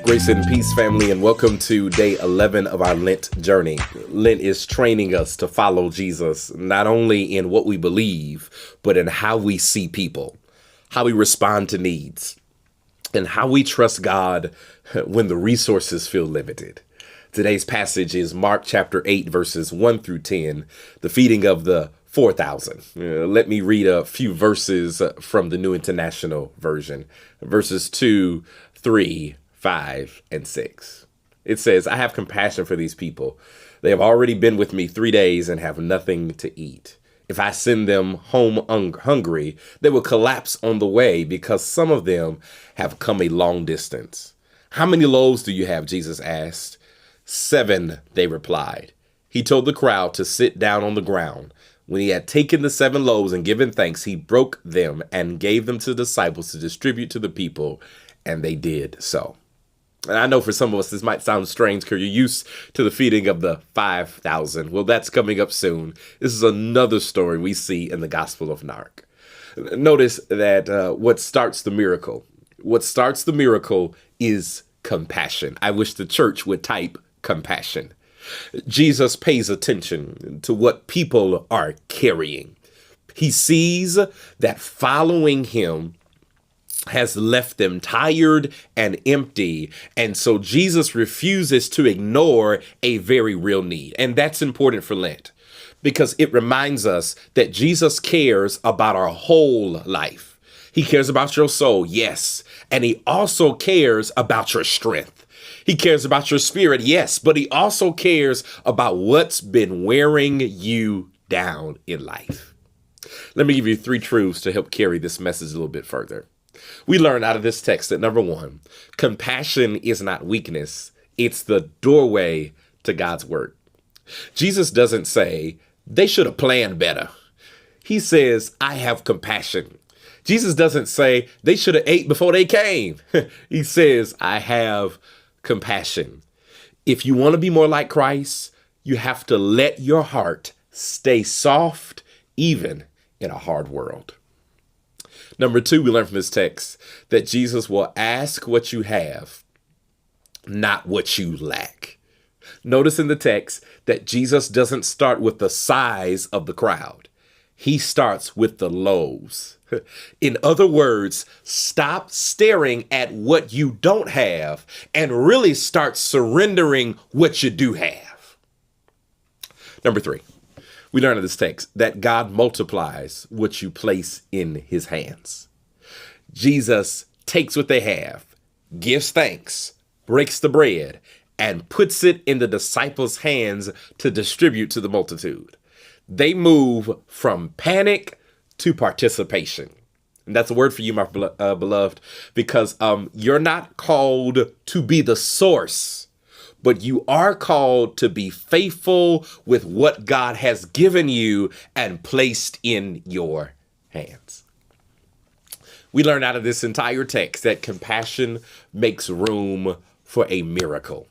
Grace and peace, family, and welcome to day 11 of our Lent journey. Lent is training us to follow Jesus, not only in what we believe, but in how we see people, how we respond to needs, and how we trust God when the resources feel limited. Today's passage is Mark chapter 8, verses 1 through 10, the feeding of the 4,000. Let me read a few verses from the New International Version, verses 2, 3, 5, and 6. It says, "I have compassion for these people. They have already been with me 3 days and have nothing to eat. If I send them home hungry, they will collapse on the way because some of them have come a long distance." "How many loaves do you have?" Jesus asked. 7, they replied. He told the crowd to sit down on the ground. When he had taken the 7 loaves and given thanks, he broke them and gave them to the disciples to distribute to the people, and they did so. And I know for some of us, this might sound strange because you're used to the feeding of the 5,000. Well, that's coming up soon. This is another story we see in the Gospel of Mark. Notice that what starts the miracle is compassion. I wish the church would type compassion. Jesus pays attention to what people are carrying. He sees that following him has left them tired and empty. And so Jesus refuses to ignore a very real need. And that's important for Lent because it reminds us that Jesus cares about our whole life. He cares about your soul, yes. And he also cares about your strength. He cares about your spirit, yes. But he also cares about what's been wearing you down in life. Let me give you 3 truths to help carry this message a little bit further. We learn out of this text that number 1, compassion is not weakness. It's the doorway to God's work. Jesus doesn't say they should have planned better. He says, I have compassion. Jesus doesn't say they should have ate before they came. He says, I have compassion. If you want to be more like Christ, you have to let your heart stay soft, even in a hard world. Number 2, we learn from this text that Jesus will ask what you have, not what you lack. Notice in the text that Jesus doesn't start with the size of the crowd. He starts with the loaves. In other words, stop staring at what you don't have and really start surrendering what you do have. Number 3. We learn in this text that God multiplies what you place in his hands. Jesus takes what they have, gives thanks, breaks the bread, and puts it in the disciples' hands to distribute to the multitude. They move from panic to participation. And that's a word for you, my beloved, because you're not called to be the source, but you are called to be faithful with what God has given you and placed in your hands. We learn out of this entire text that compassion makes room for a miracle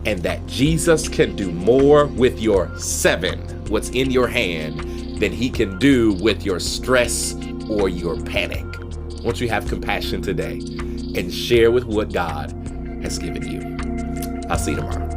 and that Jesus can do more with your 7, what's in your hand, than he can do with your stress or your panic. Won't you have compassion today and share with what God has given you? I'll see you tomorrow.